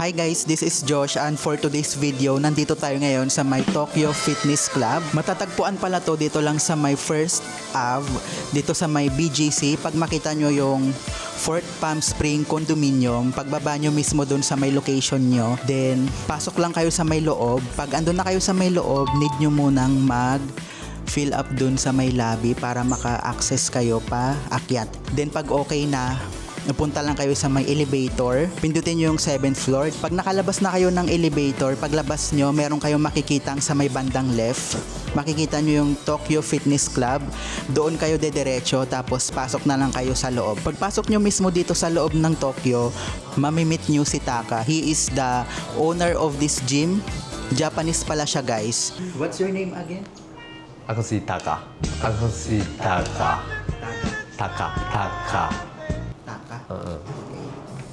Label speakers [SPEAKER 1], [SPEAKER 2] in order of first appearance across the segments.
[SPEAKER 1] Hi guys, this is Josh and for today's video, nandito tayo ngayon sa may Tokyo Fitness Club. Matatagpuan pala to dito lang sa may First Ave, dito sa may BGC. Pag makita nyo yung Fort Palm Spring Condominium, pagbaba nyo mismo dun sa may location nyo, then pasok lang kayo sa may loob. Pag andun na kayo sa may loob, need nyo munang fill up dun sa may lobby para maka-access kayo pa akyat. Then pag okay na, napunta lang kayo sa may elevator, pindutin nyo yung 7th floor. Pag nakalabas na kayo ng elevator, paglabas nyo, meron kayong makikitang sa may bandang left. Makikita nyo yung Tokyo Fitness Club. Doon kayo dediretso, tapos pasok na lang kayo sa loob. Pagpasok nyo mismo dito sa loob ng Tokyo, mamimit nyo si Taka. He is the owner of this gym. Japanese pala siya, guys. What's your name again?
[SPEAKER 2] Ako si Taka. Ako si Taka. Taka. Taka.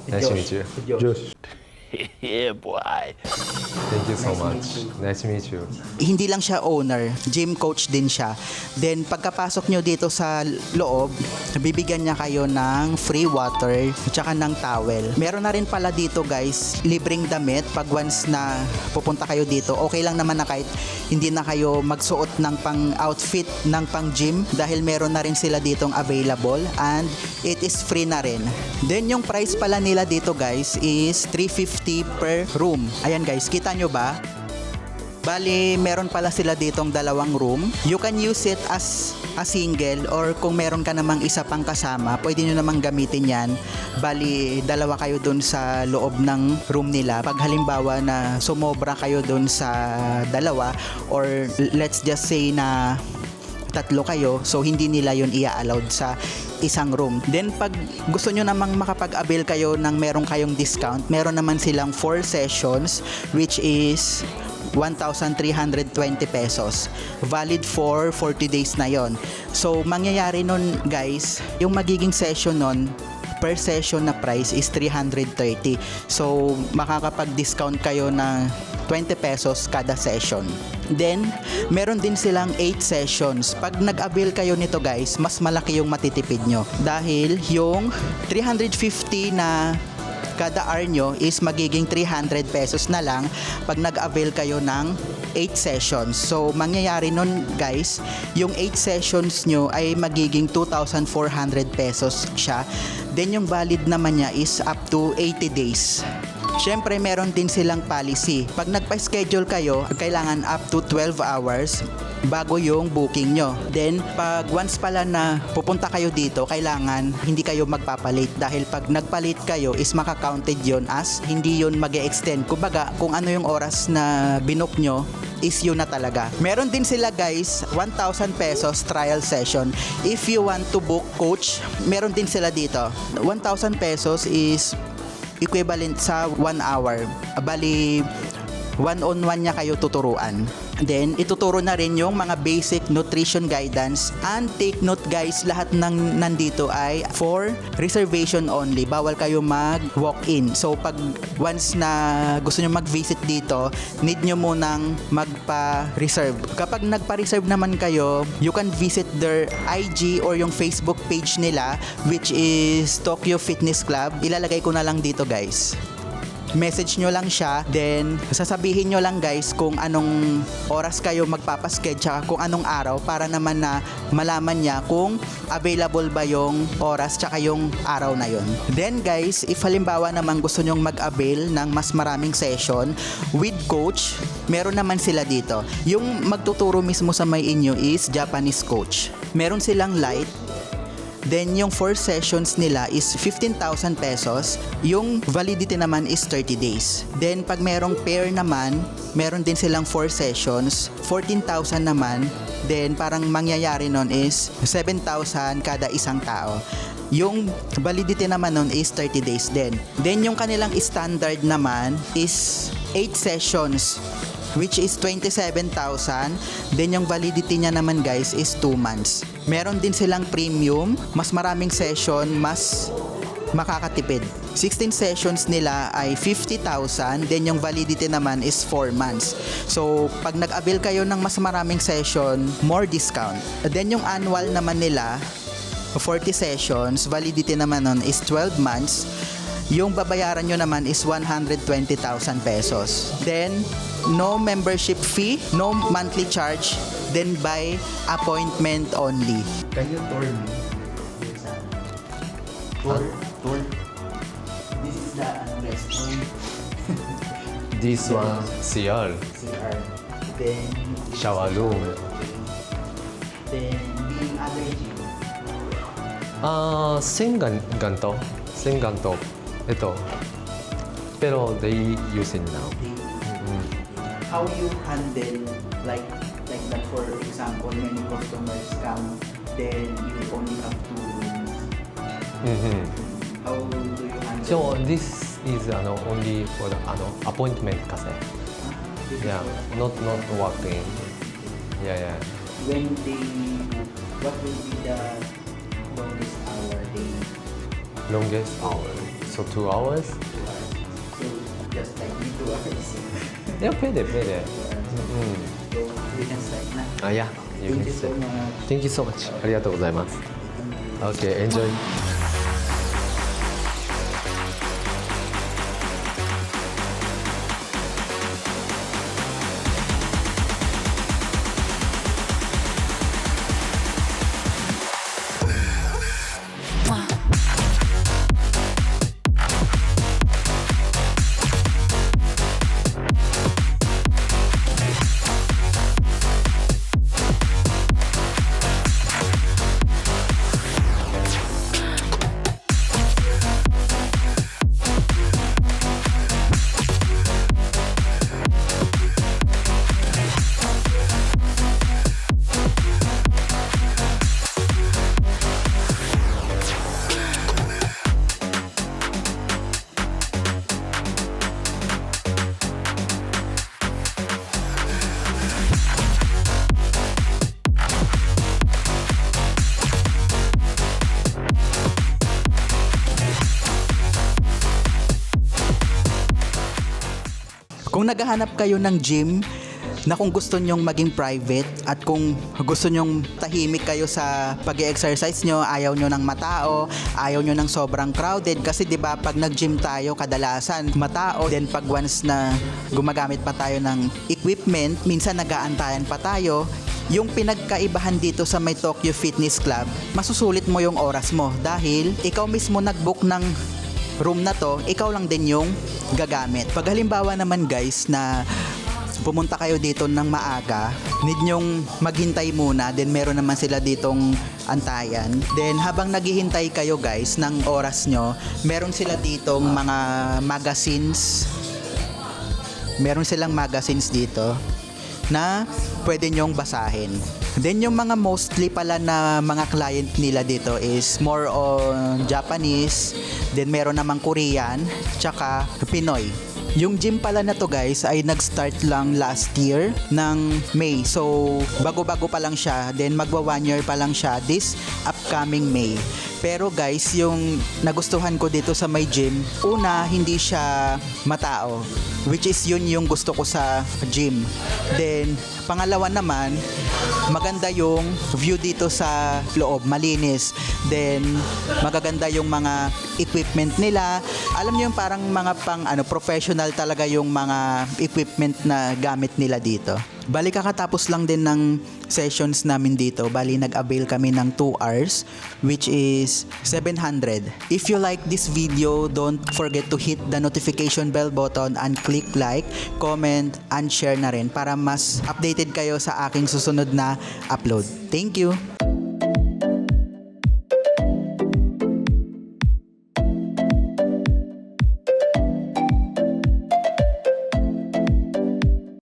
[SPEAKER 2] Nice to meet you.
[SPEAKER 1] Josh.
[SPEAKER 2] Yeah, boy. Thank you so much. Nice to meet you.
[SPEAKER 1] Hindi lang siya owner, gym coach din siya. Then pagkapasok nyo dito sa loob, bibigyan niya kayo ng free water at saka ng towel. Meron na rin pala dito guys, libreng damit. Pag once na pupunta kayo dito, okay lang naman na kahit hindi na kayo magsuot ng pang outfit ng pang gym dahil meron na rin sila ditong available and it is free na rin. Then yung price pala nila dito guys is $350 per room. Ayan guys, kita nyo ba? Bali, meron pala sila ditong dalawang room. You can use it as a single or kung meron ka namang isa pang kasama, pwede nyo namang gamitin yan. Bali, dalawa kayo dun sa loob ng room nila. Pag halimbawa na sumobra kayo dun sa dalawa or let's just say na tatlo kayo, so hindi nila yun i-allowed sa isang room. Then pag gusto nyo namang makapag-avail kayo ng meron kayong discount, meron naman silang 4 sessions which is 1,320 pesos. Valid for 40 days na yon. So mangyayari nun guys, yung magiging session nun, per session na price is 330. So makakapag-discount kayo ng 20 pesos kada session. Then, meron din silang 8 sessions. Pag nag-avail kayo nito guys, mas malaki yung matitipid nyo. Dahil yung 350 na kada hour nyo is magiging 300 pesos na lang pag nag-avail kayo ng 8 sessions. So, mangyayari nun guys, yung 8 sessions nyo ay magiging 2,400 pesos siya. Then, yung valid naman niya is up to 80 days. Siyempre, meron din silang policy. Pag nagpa-schedule kayo, kailangan up to 12 hours bago yung booking nyo. Then, pag once pala na pupunta kayo dito, kailangan hindi kayo magpapalit dahil pag nagpalit kayo is makakounted yon as hindi yun mag-e-extend. Kumbaga, kung ano yung oras na binook nyo, is yun na talaga. Meron din sila guys, 1,000 pesos trial session. If you want to book coach, meron din sila dito. 1,000 pesos is equivalent sa 1 hour. Bali, one-on-one niya kayo tuturuan. Then, ituturo na rin yung mga basic nutrition guidance. And take note guys, lahat ng nandito ay for reservation only. Bawal kayo mag-walk-in. So, pag once na gusto nyo mag-visit dito, need nyo munang magpa-reserve. Kapag nagpa-reserve naman kayo, you can visit their IG or yung Facebook page nila, which is Tokyo Fitness Club. Ilalagay ko na lang dito guys. Message nyo lang siya, then sasabihin nyo lang guys kung anong oras kayo magpapasked tsaka kung anong araw para naman na malaman niya kung available ba yung oras tsaka yung araw na yon. Then guys, if halimbawa naman gusto nyong mag-avail ng mas maraming session with coach, meron naman sila dito. Yung magtuturo mismo sa may inyo is Japanese coach. Meron silang light. Then, yung 4 sessions nila is 15,000 pesos. Yung validity naman is 30 days. Then, pag merong pair naman, meron din silang 4 sessions. 14,000 naman. Then, parang mangyayari nun is 7,000 kada isang tao. Yung validity naman nun is 30 days din. Then, yung kanilang standard naman is 8 sessions, which is 27,000. Then yung validity niya naman guys is 2 months. Meron din silang premium, mas maraming session, mas makakatipid. 16 sessions nila ay 50,000, then yung validity naman is 4 months. So, pag nag-avail kayo ng mas maraming session, more discount. Then yung annual naman nila, 40 sessions, validity naman nun is 12 months. Yung babayaran nyo naman is 120,000 pesos. Then, no membership fee, no monthly charge, then by appointment only.
[SPEAKER 2] Can you tour me?
[SPEAKER 1] Tour. This is the restaurant.
[SPEAKER 2] This one, CR,
[SPEAKER 1] CR. Then,
[SPEAKER 2] shower room.
[SPEAKER 1] then the other gym.
[SPEAKER 2] Senganto. Senganto. Ito. Pero they use it now.
[SPEAKER 1] How you handle like that, for example, many customers come, then you only have two rooms. How do you handle?
[SPEAKER 2] So this is only for the appointment kasi.
[SPEAKER 1] This is
[SPEAKER 2] Yeah, not working. Yeah.
[SPEAKER 1] when what will be the longest hour they
[SPEAKER 2] Longest hour. So 2 hours?
[SPEAKER 1] so just like me 2 hours.
[SPEAKER 2] Yeah, pwede.
[SPEAKER 1] 2 hours. So we can start na.
[SPEAKER 2] Yeah. You
[SPEAKER 1] Thank
[SPEAKER 2] can
[SPEAKER 1] you so
[SPEAKER 2] say.
[SPEAKER 1] much.
[SPEAKER 2] Thank you so much. ありがとうございます。Okay, enjoy.
[SPEAKER 1] Kung naghahanap kayo ng gym na kung gusto nyong maging private at kung gusto nyong tahimik kayo sa pag-exercise nyo, ayaw nyo ng matao, ayaw nyo ng sobrang crowded kasi 'di ba pag nag-gym tayo kadalasan matao, then pag once na gumagamit pa tayo ng equipment, minsan nag-aantayan pa tayo. Yung pinagkaibahan dito sa may Tokyo Fitness Club, masusulit mo yung oras mo dahil ikaw mismo nag-book ng room na to, ikaw lang din yung gagamit. Pag halimbawa naman guys na pumunta kayo dito ng maaga, need nyong maghintay muna, then meron naman sila ditong antayan. Then habang naghihintay kayo guys ng oras nyo, meron sila ditong mga magazines. Meron silang magazines dito na pwede nyong basahin. Then yung mga mostly pala na mga client nila dito is more on Japanese, then meron namang Korean, tsaka Pinoy. Yung gym pala na to guys ay nag-start lang last year ng May. So bago-bago pa lang siya, then magwa 1 year pa lang siya this upcoming May. Pero guys, yung nagustuhan ko dito sa may gym, una, hindi siya matao, which is yun yung gusto ko sa gym. Then, pangalawa naman, maganda yung view dito sa loob, malinis. Then, magaganda yung mga equipment nila. Alam niyo yung parang mga professional talaga yung mga equipment na gamit nila dito. Bali kakatapos lang din ng sessions namin dito. Bali nag-avail kami ng 2 hours which is 700. If you like this video, don't forget to hit the notification bell button and click like, comment, and share na rin para mas updated kayo sa aking susunod na upload. Thank you!